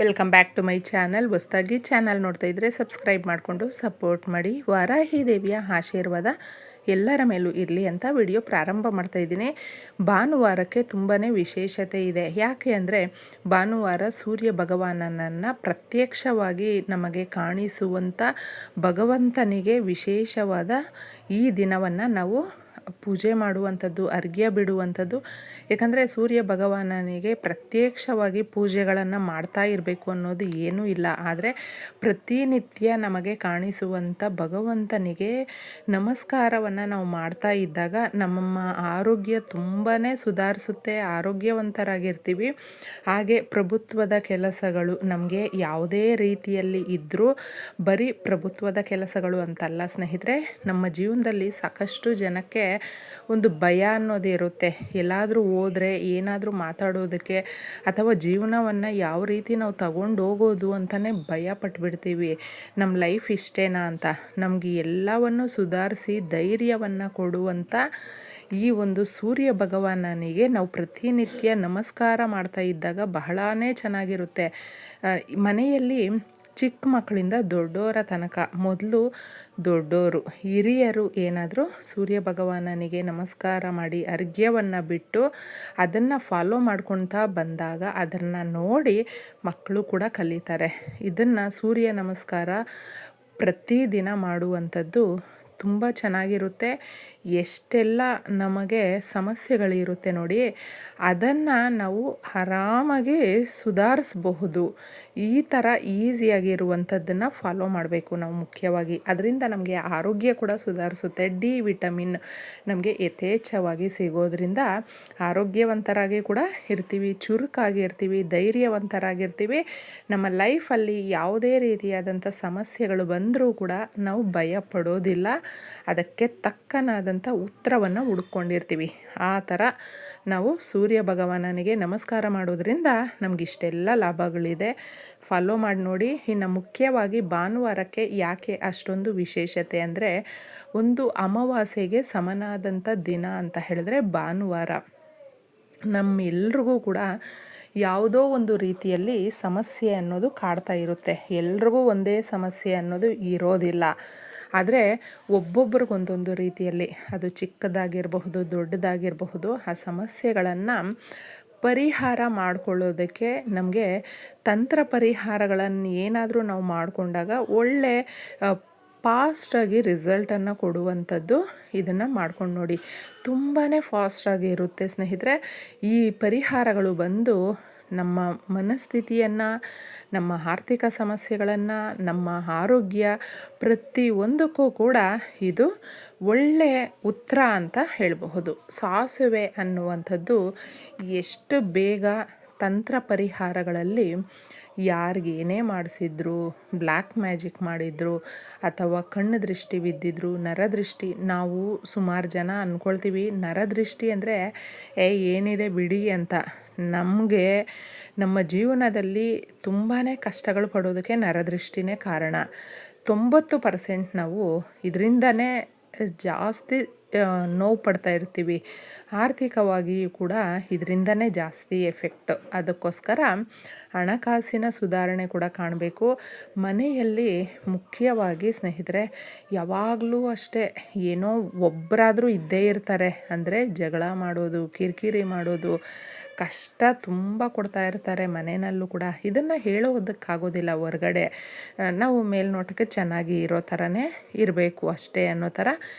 Welcome back to my channel. ಹೊಸದಾಗಿ channel ನೋಡ್ತಾ ಇದ್ದರೆ ಸಬ್ಸ್ಕ್ರೈಬ್ ಮಾಡಿಕೊಂಡು ಸಪೋರ್ಟ್ ಮಾಡಿ. ವಾರಾಹಿ ದೇವಿಯ ಆಶೀರ್ವಾದ ಎಲ್ಲರ ಮೇಲೂ ಇರಲಿ ಅಂತ ವಿಡಿಯೋ ಪ್ರಾರಂಭ ಮಾಡ್ತಾ ಇದ್ದೀನಿ. ಭಾನುವಾರಕ್ಕೆ ತುಂಬಾ ವಿಶೇಷತೆ ಇದೆ. ಯಾಕೆ ಅಂದರೆ ಭಾನುವಾರ ಸೂರ್ಯ ಭಗವಾನನನ್ನು ಪ್ರತ್ಯಕ್ಷವಾಗಿ ನಮಗೆ ಕಾಣಿಸುವಂಥ ಭಗವಂತನಿಗೆ ವಿಶೇಷವಾದ ಈ ದಿನವನ್ನು ನಾವು ಪೂಜೆ ಮಾಡುವಂಥದ್ದು, ಅರ್ಘ್ಯ ಬಿಡುವಂಥದ್ದು. ಯಾಕಂದರೆ ಸೂರ್ಯ ಭಗವಾನನಿಗೆ ಪ್ರತ್ಯಕ್ಷವಾಗಿ ಪೂಜೆಗಳನ್ನು ಮಾಡ್ತಾ ಇರಬೇಕು ಅನ್ನೋದು ಏನೂ ಇಲ್ಲ. ಆದರೆ ಪ್ರತಿನಿತ್ಯ ನಮಗೆ ಕಾಣಿಸುವಂಥ ಭಗವಂತನಿಗೆ ನಮಸ್ಕಾರವನ್ನು ನಾವು ಮಾಡ್ತಾ ಇದ್ದಾಗ ನಮ್ಮ ಆರೋಗ್ಯ ತುಂಬಾ ಸುಧಾರಿಸುತ್ತೆ, ಆರೋಗ್ಯವಂತರಾಗಿರ್ತೀವಿ. ಹಾಗೆ ಪ್ರಭುತ್ವದ ಕೆಲಸಗಳು ನಮಗೆ ಯಾವುದೇ ರೀತಿಯಲ್ಲಿ ಇದ್ದರೂ, ಬರೀ ಪ್ರಭುತ್ವದ ಕೆಲಸಗಳು ಅಂತಲ್ಲ ಸ್ನೇಹಿತರೆ, ನಮ್ಮ ಜೀವನದಲ್ಲಿ ಸಾಕಷ್ಟು ಜನಕ್ಕೆ ಒಂದು ಭಯ ಅನ್ನೋದು ಇರುತ್ತೆ. ಎಲ್ಲಾದರೂ ಹೋದರೆ ಏನಾದರೂ ಮಾತಾಡೋದಕ್ಕೆ ಅಥವಾ ಜೀವನವನ್ನು ಯಾವ ರೀತಿ ನಾವು ತಗೊಂಡು ಹೋಗೋದು ಅಂತಲೇ ಭಯ ಪಟ್ಬಿಡ್ತೀವಿ. ನಮ್ಮ ಲೈಫ್ ಇಷ್ಟೇನಾ ಅಂತ. ನಮಗೆ ಎಲ್ಲವನ್ನು ಸುಧಾರಿಸಿ ಧೈರ್ಯವನ್ನು ಕೊಡುವಂಥ ಈ ಒಂದು ಸೂರ್ಯ ಭಗವಾನನಿಗೆ ನಾವು ಪ್ರತಿನಿತ್ಯ ನಮಸ್ಕಾರ ಮಾಡ್ತಾ ಇದ್ದಾಗ ಬಹಳಾನೇ ಚೆನ್ನಾಗಿರುತ್ತೆ. ಮನೆಯಲ್ಲಿ ಚಿಕ್ಕ ಮಕ್ಕಳಿಂದ ದೊಡ್ಡೋರ ತನಕ, ಮೊದಲು ದೊಡ್ಡೋರು ಹಿರಿಯರು ಏನಾದರೂ ಸೂರ್ಯ ಭಗವಾನನಿಗೆ ನಮಸ್ಕಾರ ಮಾಡಿ ಅರ್ಘ್ಯವನ್ನು ಬಿಟ್ಟು ಅದನ್ನು ಫಾಲೋ ಮಾಡ್ಕೊಳ್ತಾ ಬಂದಾಗ ಅದನ್ನು ನೋಡಿ ಮಕ್ಕಳು ಕೂಡ ಕಲಿತಾರೆ. ಇದನ್ನು ಸೂರ್ಯ ನಮಸ್ಕಾರ ಪ್ರತಿದಿನ ಮಾಡುವಂಥದ್ದು ತುಂಬ ಚೆನ್ನಾಗಿರುತ್ತೆ. ಎಷ್ಟೆಲ್ಲ ನಮಗೆ ಸಮಸ್ಯೆಗಳಿರುತ್ತೆ ನೋಡಿ, ಅದನ್ನು ನಾವು ಆರಾಮಾಗಿ ಸುಧಾರಿಸಬಹುದು. ಈ ಥರ ಈಸಿಯಾಗಿರುವಂಥದ್ದನ್ನು ಫಾಲೋ ಮಾಡಬೇಕು ನಾವು ಮುಖ್ಯವಾಗಿ. ಅದರಿಂದ ನಮಗೆ ಆರೋಗ್ಯ ಕೂಡ ಸುಧಾರಿಸುತ್ತೆ. ಡಿ ವಿಟಮಿನ್ ನಮಗೆ ಯಥೇಚ್ಛವಾಗಿ ಸಿಗೋದ್ರಿಂದ ಆರೋಗ್ಯವಂತರಾಗಿ ಕೂಡ ಇರ್ತೀವಿ, ಚುರುಕಾಗಿ ಇರ್ತೀವಿ, ಧೈರ್ಯವಂತರಾಗಿರ್ತೀವಿ. ನಮ್ಮ ಲೈಫಲ್ಲಿ ಯಾವುದೇ ರೀತಿಯಾದಂಥ ಸಮಸ್ಯೆಗಳು ಬಂದರೂ ಕೂಡ ನಾವು ಭಯ ಪಡೋದಿಲ್ಲ. ಅದಕ್ಕೆ ತಕ್ಕನಾದಂಥ ಉತ್ತರವನ್ನು ಹುಡ್ಕೊಂಡಿರ್ತೀವಿ. ಆ ಥರ ನಾವು ಸೂರ್ಯ ಭಗವಾನನಿಗೆ ನಮಸ್ಕಾರ ಮಾಡೋದ್ರಿಂದ ನಮಗಿಷ್ಟೆಲ್ಲ ಲಾಭಗಳಿದೆ. ಫಾಲೋ ಮಾಡಿ ನೋಡಿ. ಇನ್ನು ಮುಖ್ಯವಾಗಿ ಭಾನುವಾರಕ್ಕೆ ಯಾಕೆ ಅಷ್ಟೊಂದು ವಿಶೇಷತೆ ಅಂದರೆ, ಒಂದು ಅಮಾವಾಸ್ಯೆಗೆ ಸಮನಾದಂಥ ದಿನ ಅಂತ ಹೇಳಿದ್ರೆ ಭಾನುವಾರ. ನಮ್ಮೆಲ್ರಿಗೂ ಕೂಡ ಯಾವುದೋ ಒಂದು ರೀತಿಯಲ್ಲಿ ಸಮಸ್ಯೆ ಅನ್ನೋದು ಕಾಡ್ತಾ ಇರುತ್ತೆ. ಎಲ್ರಿಗೂ ಒಂದೇ ಸಮಸ್ಯೆ ಅನ್ನೋದು ಇರೋದಿಲ್ಲ. ಆದರೆ ಒಬ್ಬೊಬ್ರಿಗೊಂದೊಂದು ರೀತಿಯಲ್ಲಿ, ಅದು ಚಿಕ್ಕದಾಗಿರಬಹುದು, ದೊಡ್ಡದಾಗಿರಬಹುದು, ಆ ಸಮಸ್ಯೆಗಳನ್ನು ಪರಿಹಾರ ಮಾಡಿಕೊಳ್ಳೋದಕ್ಕೆ ನಮಗೆ ತಂತ್ರ ಪರಿಹಾರಗಳನ್ನು ಏನಾದರೂ ನಾವು ಮಾಡಿಕೊಂಡಾಗ ಒಳ್ಳೆ ಫಾಸ್ಟಾಗಿ ರಿಸಲ್ಟನ್ನು ಕೊಡುವಂಥದ್ದು. ಇದನ್ನು ಮಾಡ್ಕೊಂಡು ನೋಡಿ, ತುಂಬಾ ಫಾಸ್ಟಾಗಿ ಇರುತ್ತೆ ಸ್ನೇಹಿತರೆ. ಈ ಪರಿಹಾರಗಳು ಬಂದು ನಮ್ಮ ಮನಸ್ಥಿತಿಯನ್ನು, ನಮ್ಮ ಆರ್ಥಿಕ ಸಮಸ್ಯೆಗಳನ್ನು, ನಮ್ಮ ಆರೋಗ್ಯ ಪ್ರತಿಯೊಂದಕ್ಕೂ ಕೂಡ ಇದು ಒಳ್ಳೆಯ ಉತ್ತರ ಅಂತ ಹೇಳಬಹುದು. ಸಾಸಿವೆ ಅನ್ನುವಂಥದ್ದು ಎಷ್ಟು ಬೇಗ ತಂತ್ರ ಪರಿಹಾರಗಳಲ್ಲಿ ಯಾರಿಗೇನೇ ಮಾಡಿಸಿದ್ರು, ಬ್ಲ್ಯಾಕ್ ಮ್ಯಾಜಿಕ್ ಮಾಡಿದ್ರು ಅಥವಾ ಕಣ್ಣು ದೃಷ್ಟಿ ಬಿದ್ದಿದ್ರು, ನರದೃಷ್ಟಿ, ನಾವು ಸುಮಾರು ಜನ ಅಂದ್ಕೊಳ್ತೀವಿ ನರದೃಷ್ಟಿ ಅಂದರೆ ಏನಿದೆ ಬಿಡಿ ಅಂತ. ನಮಗೆ ನಮ್ಮ ಜೀವನದಲ್ಲಿ ತುಂಬಾ ಕಷ್ಟಗಳು ಪಡೋದಕ್ಕೆ ನರದೃಷ್ಟಿನೇ ಕಾರಣ. 90% ನಾವು ಇದರಿಂದನೇ ಜಾಸ್ತಿ ನೋವು ಪಡ್ತಾ ಇರ್ತೀವಿ. ಆರ್ಥಿಕವಾಗಿಯೂ ಕೂಡ ಇದರಿಂದನೇ ಜಾಸ್ತಿ ಎಫೆಕ್ಟ್. ಅದಕ್ಕೋಸ್ಕರ ಹಣಕಾಸಿನ ಸುಧಾರಣೆ ಕೂಡ ಕಾಣಬೇಕು. ಮನೆಯಲ್ಲಿ ಮುಖ್ಯವಾಗಿ ಸ್ನೇಹಿತರೆ ಯಾವಾಗಲೂ ಅಷ್ಟೇ ಏನೋ ಒಬ್ಬರಾದರೂ ಇದ್ದೇ ಇರ್ತಾರೆ. ಅಂದರೆ ಜಗಳ ಮಾಡೋದು, ಕಿರಿಕಿರಿ ಮಾಡೋದು, ಕಷ್ಟ ತುಂಬ ಕೊಡ್ತಾ ಇರ್ತಾರೆ ಮನೆಯಲ್ಲೂ ಕೂಡ. ಇದನ್ನು ಹೇಳೋದಕ್ಕಾಗೋದಿಲ್ಲ ಹೊರಗಡೆ. ನಾವು ಮೇಲ್ನೋಟಕ್ಕೆ ಚೆನ್ನಾಗಿ ಇರೋ ಥರನೇ ಇರಬೇಕು ಅಷ್ಟೇ ಅನ್ನೋ ಥರ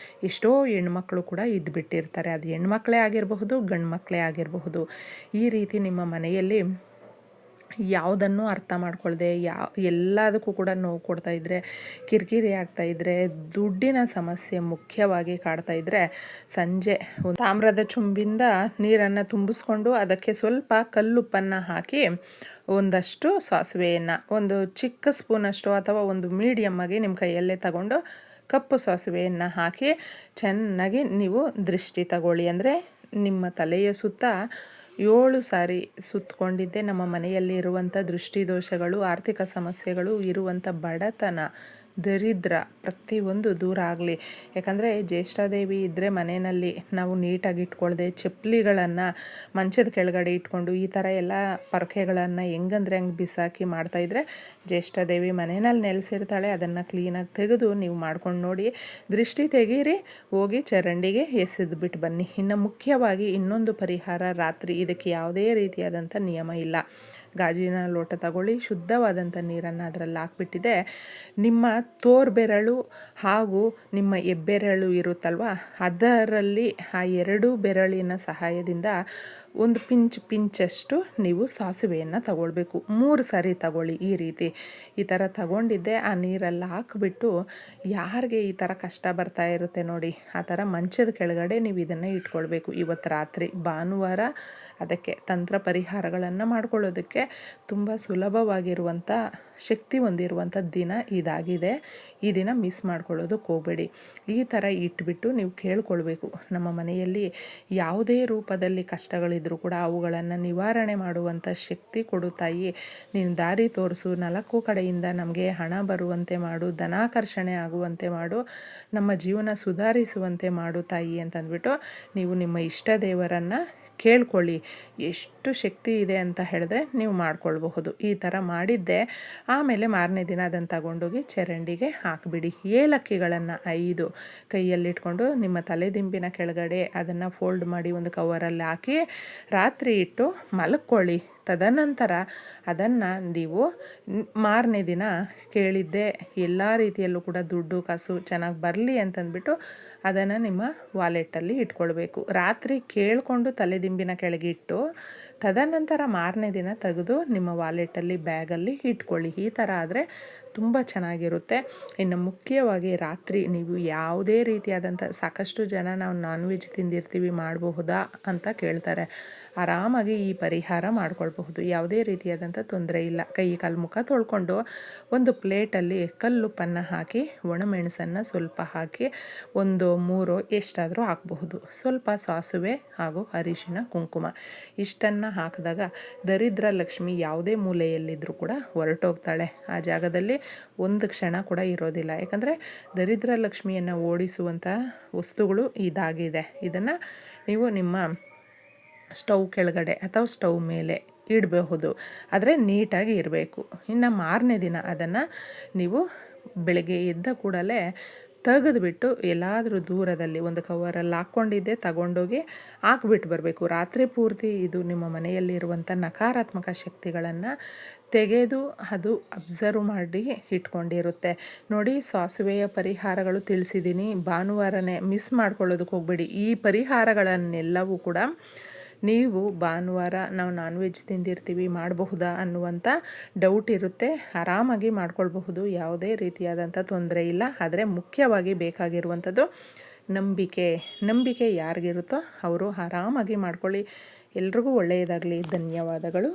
ಎಷ್ಟೋ ಹೆಣ್ಮಕ್ಳು ಕೂಡ ಇದ್ದುಬಿಟ್ಟಿರ್ತಾರೆ. ಅದು ಹೆಣ್ಮಕ್ಳೇ ಆಗಿರಬಹುದು, ಗಂಡು ಮಕ್ಕಳೇ ಆಗಿರಬಹುದು. ಈ ರೀತಿ ನಿಮ್ಮ ಮನೆಯಲ್ಲಿ ಯಾವುದನ್ನು ಅರ್ಥ ಮಾಡ್ಕೊಳ್ದೆ ಎಲ್ಲದಕ್ಕೂ ಕೂಡ ನೋವು ಕೊಡ್ತಾಯಿದ್ರೆ, ಕಿರಿಕಿರಿ ಆಗ್ತಾಯಿದ್ರೆ, ದುಡ್ಡಿನ ಸಮಸ್ಯೆ ಮುಖ್ಯವಾಗಿ ಕಾಡ್ತಾಯಿದ್ರೆ, ಸಂಜೆ ತಾಮ್ರದ ಚೊಂಬಿಂದ ನೀರನ್ನು ತುಂಬಿಸ್ಕೊಂಡು ಅದಕ್ಕೆ ಸ್ವಲ್ಪ ಕಲ್ಲುಪ್ಪನ್ನು ಹಾಕಿ ಒಂದಷ್ಟು ಸಾಸಿವೆಯನ್ನು, ಒಂದು ಚಿಕ್ಕ ಸ್ಪೂನಷ್ಟು ಅಥವಾ ಒಂದು ಮೀಡಿಯಮ್ಮಾಗಿ ನಿಮ್ಮ ಕೈಯಲ್ಲೇ ತಗೊಂಡು ಕಪ್ಪು ಸಾಸಿವೆಯನ್ನು ಹಾಕಿ ಚೆನ್ನಾಗಿ ನೀವು ದೃಷ್ಟಿ ತಗೊಳ್ಳಿ. ಅಂದರೆ ನಿಮ್ಮ ತಲೆಯ ಸುತ್ತ 7 ಸಾರಿ ಸುತ್ತಕೊಂಡಿದ್ದೆ ನಮ್ಮ ಮನೆಯಲ್ಲಿ ಇರುವಂಥ ದೃಷ್ಟಿ ದೋಷಗಳು, ಆರ್ಥಿಕ ಸಮಸ್ಯೆಗಳು, ಇರುವಂಥ ಬಡತನ ದರಿದ್ರ ಪ್ರತಿಯೊಂದು ದೂರ ಆಗಲಿ. ಯಾಕಂದರೆ ಜ್ಯೇಷ್ಠಾದೇವಿ ಇದ್ದರೆ ಮನೆಯಲ್ಲಿ ನಾವು ನೀಟಾಗಿ ಇಟ್ಕೊಳ್ದೆ ಚಪ್ಪಲಿಗಳನ್ನು ಮಂಚದ ಕೆಳಗಡೆ ಇಟ್ಕೊಂಡು ಈ ಥರ ಎಲ್ಲ ಪೊರಕೆಗಳನ್ನು ಹೆಂಗಂದ್ರೆ ಹಂಗೆ ಬಿಸಾಕಿ ಮಾಡ್ತಾಯಿದ್ರೆ ಜ್ಯೇಷ್ಠಾದೇವಿ ಮನೆಯಲ್ಲಿ ನೆಲೆಸಿರ್ತಾಳೆ. ಅದನ್ನು ಕ್ಲೀನಾಗಿ ತೆಗೆದು ನೀವು ಮಾಡ್ಕೊಂಡು ನೋಡಿ. ದೃಷ್ಟಿ ತೆಗೀರಿ, ಹೋಗಿ ಚರಂಡಿಗೆ ಎಸೆದು ಬಿಟ್ಟು ಬನ್ನಿ. ಇನ್ನು ಮುಖ್ಯವಾಗಿ ಇನ್ನೊಂದು ಪರಿಹಾರ, ರಾತ್ರಿ ಇದಕ್ಕೆ ಯಾವುದೇ ರೀತಿಯಾದಂಥ ನಿಯಮ ಇಲ್ಲ. ಗಾಜಿನ ಲೋಟ ತಗೊಳ್ಳಿ, ಶುದ್ಧವಾದಂಥ ನೀರನ್ನು ಅದರಲ್ಲಿ ಹಾಕ್ಬಿಟ್ಟಿದೆ. ನಿಮ್ಮ ತೋರ್ಬೆರಳು ಹಾಗೂ ನಿಮ್ಮ ಹೆಬ್ಬೆರಳು ಇರುತ್ತಲ್ವ, ಅದರಲ್ಲಿ ಆ 2 ಬೆರಳಿನ ಸಹಾಯದಿಂದ ಒಂದು ಪಿಂಚಷ್ಟು ನೀವು ಸಾಸಿವೆಯನ್ನು ತಗೊಳ್ಬೇಕು. 3 ಸಾರಿ ತಗೊಳ್ಳಿ. ಈ ಥರ ತಗೊಂಡಿದ್ದೆ ಆ ನೀರೆಲ್ಲ ಹಾಕಿಬಿಟ್ಟು, ಯಾರಿಗೆ ಈ ಥರ ಕಷ್ಟ ಬರ್ತಾ ಇರುತ್ತೆ ನೋಡಿ, ಆ ಥರ ಮಂಚದ ಕೆಳಗಡೆ ನೀವು ಇದನ್ನು ಇಟ್ಕೊಳ್ಬೇಕು ಇವತ್ತು ರಾತ್ರಿ. ಭಾನುವಾರ, ಅದಕ್ಕೆ ತಂತ್ರ ಪರಿಹಾರಗಳನ್ನು ಮಾಡ್ಕೊಳ್ಳೋದಕ್ಕೆ ತುಂಬ ಸುಲಭವಾಗಿರುವಂಥ, ಶಕ್ತಿ ಹೊಂದಿರುವಂಥ ದಿನ ಇದಾಗಿದೆ. ಈ ದಿನ ಮಿಸ್ ಮಾಡ್ಕೊಳ್ಳೋದಕ್ಕೆ ಹೋಗಬೇಡಿ. ಈ ಥರ ಇಟ್ಬಿಟ್ಟು ನೀವು ಕೇಳ್ಕೊಳ್ಬೇಕು, ನಮ್ಮ ಮನೆಯಲ್ಲಿ ಯಾವುದೇ ರೂಪದಲ್ಲಿ ಕಷ್ಟಗಳಿದ್ರೂ ಕೂಡ ಅವುಗಳನ್ನು ನಿವಾರಣೆ ಮಾಡುವಂಥ ಶಕ್ತಿ ಕೊಡು ತಾಯಿ. ನೀನು ದಾರಿ ತೋರಿಸು, 4 ಕಡೆಯಿಂದ ನಮಗೆ ಹಣ ಬರುವಂತೆ ಮಾಡು, ಧನಾಕರ್ಷಣೆ ಆಗುವಂತೆ ಮಾಡು, ನಮ್ಮ ಜೀವನ ಸುಧಾರಿಸುವಂತೆ ಮಾಡು ತಾಯಿ ಅಂತಂದ್ಬಿಟ್ಟು ನೀವು ನಿಮ್ಮ ಇಷ್ಟ ದೇವರನ್ನು ಕೇಳ್ಕೊಳ್ಳಿ. ಎಷ್ಟು ಶಕ್ತಿ ಇದೆ ಅಂತ ಹೇಳಿದ್ರೆ ನೀವು ಮಾಡ್ಕೊಳ್ಬಹುದು. ಈ ಥರ ಮಾಡಿದ್ದೆ. ಆಮೇಲೆ ಮಾರನೇ ದಿನ ಅದನ್ನು ತಗೊಂಡೋಗಿ ಚರಂಡಿಗೆ ಹಾಕಿಬಿಡಿ. ಏಲಕ್ಕಿಗಳನ್ನು 5 ಕೈಯಲ್ಲಿಟ್ಕೊಂಡು ನಿಮ್ಮ ತಲೆದಿಂಬಿನ ಕೆಳಗಡೆ ಅದನ್ನು ಫೋಲ್ಡ್ ಮಾಡಿ ಒಂದು ಕವರಲ್ಲಿ ಹಾಕಿ ರಾತ್ರಿ ಇಟ್ಟು ಮಲ್ಕೊಳ್ಳಿ. ತದನಂತರ ಅದನ್ನು ನೀವು ಮಾರನೇ ದಿನ ಕೇಳಿದ್ದೆ ಎಲ್ಲ ರೀತಿಯಲ್ಲೂ ಕೂಡ ದುಡ್ಡು ಕಾಸು ಚೆನ್ನಾಗಿ ಬರಲಿ ಅಂತಂದ್ಬಿಟ್ಟು ಅದನ್ನು ನಿಮ್ಮ ವಾಲೆಟಲ್ಲಿ ಇಟ್ಕೊಳ್ಬೇಕು. ರಾತ್ರಿ ಕೇಳಿಕೊಂಡು ತಲೆದಿಂಬಿನ ಕೆಳಗೆ ಇಟ್ಟು ತದನಂತರ ಮಾರನೇ ದಿನ ತೆಗೆದು ನಿಮ್ಮ ವಾಲೆಟಲ್ಲಿ ಬ್ಯಾಗಲ್ಲಿ ಇಟ್ಕೊಳ್ಳಿ. ಈ ಥರ ಆದರೆ ತುಂಬ ಚೆನ್ನಾಗಿರುತ್ತೆ. ಇನ್ನು ಮುಖ್ಯವಾಗಿ ರಾತ್ರಿ ನೀವು ಯಾವುದೇ ರೀತಿಯಾದಂಥ, ಸಾಕಷ್ಟು ಜನ ನಾವು ನಾನ್ ವೆಜ್ ತಿಂದಿರ್ತೀವಿ, ಮಾಡಬಹುದಾ ಅಂತ ಕೇಳ್ತಾರೆ. ಆರಾಮಾಗಿ ಈ ಪರಿಹಾರ ಮಾಡ್ಕೊಳ್ಬಹುದು. ಯಾವುದೇ ರೀತಿಯಾದಂಥ ತೊಂದರೆ ಇಲ್ಲ. ಕೈ ಕಾಲು ಮುಖ ತೊಳ್ಕೊಂಡು ಒಂದು ಪ್ಲೇಟಲ್ಲಿ ಕಲ್ಲುಪ್ಪನ್ನು ಹಾಕಿ, ಒಣಮೆಣಸನ್ನು ಸ್ವಲ್ಪ ಹಾಕಿ, 1-3 ಎಷ್ಟಾದರೂ ಹಾಕಬಹುದು, ಸ್ವಲ್ಪ ಸಾಸುವೆ ಹಾಗೂ ಅರಿಶಿನ ಕುಂಕುಮ ಇಷ್ಟನ್ನು ಹಾಕಿದಾಗ ದರಿದ್ರ ಲಕ್ಷ್ಮಿ ಯಾವುದೇ ಮೂಲೆಯಲ್ಲಿದ್ದರೂ ಕೂಡ ಹೊರಟೋಗ್ತಾಳೆ. ಆ ಜಾಗದಲ್ಲಿ ಒಂದು ಕ್ಷಣ ಕೂಡ ಇರೋದಿಲ್ಲ. ಯಾಕಂದರೆ ದರಿದ್ರ ಲಕ್ಷ್ಮಿಯನ್ನು ಓಡಿಸುವಂಥ ವಸ್ತುಗಳು ಇದಾಗಿದೆ. ಇದನ್ನು ನೀವು ನಿಮ್ಮ ಸ್ಟವ್ ಕೆಳಗಡೆ ಅಥವಾ ಸ್ಟವ್ ಮೇಲೆ ಇಡಬಹುದು, ಆದರೆ ನೀಟಾಗಿ ಇರಬೇಕು. ಇನ್ನು ಮಾರನೇ ದಿನ ಅದನ್ನು ನೀವು ಬೆಳಗ್ಗೆ ಎದ್ದ ಕೂಡಲೇ ತೆಗೆದುಬಿಟ್ಟು ಎಲ್ಲಾದರೂ ದೂರದಲ್ಲಿ ಒಂದು ಕವರಲ್ಲಿ ಹಾಕ್ಕೊಂಡಿದ್ದೆ ತಗೊಂಡೋಗಿ ಹಾಕ್ಬಿಟ್ಟು ಬರಬೇಕು. ರಾತ್ರಿ ಪೂರ್ತಿ ಇದು ನಿಮ್ಮ ಮನೆಯಲ್ಲಿರುವಂಥ ನಕಾರಾತ್ಮಕ ಶಕ್ತಿಗಳನ್ನು ತೆಗೆದು ಅದು ಅಬ್ಸರ್ವ್ ಮಾಡಿ ಇಟ್ಕೊಂಡಿರುತ್ತೆ. ನೋಡಿ, ಸಾಸುವೆಯ ಪರಿಹಾರಗಳು ತಿಳಿಸಿದ್ದೀನಿ. ಭಾನುವಾರನೇ ಮಿಸ್ ಮಾಡ್ಕೊಳ್ಳೋದಕ್ಕೆ ಹೋಗಬೇಡಿ. ಈ ಪರಿಹಾರಗಳನ್ನೆಲ್ಲವೂ ಕೂಡ ನೀವು ಭಾನುವಾರ ನಾವು ನಾನ್ ವೆಜ್ ತಿಂದಿರ್ತೀವಿ, ಮಾಡಬಹುದಾ ಅನ್ನುವಂಥ ಡೌಟ್ ಇರುತ್ತೆ. ಆರಾಮಾಗಿ ಮಾಡ್ಕೊಳ್ಬಹುದು, ಯಾವುದೇ ರೀತಿಯಾದಂಥ ತೊಂದರೆ ಇಲ್ಲ. ಆದರೆ ಮುಖ್ಯವಾಗಿ ಬೇಕಾಗಿರುವಂಥದ್ದು ನಂಬಿಕೆ ಯಾರಿಗಿರುತ್ತೋ ಅವರು ಆರಾಮಾಗಿ ಮಾಡ್ಕೊಳ್ಳಿ. ಎಲ್ರಿಗೂ ಒಳ್ಳೆಯದಾಗಲಿ. ಧನ್ಯವಾದಗಳು.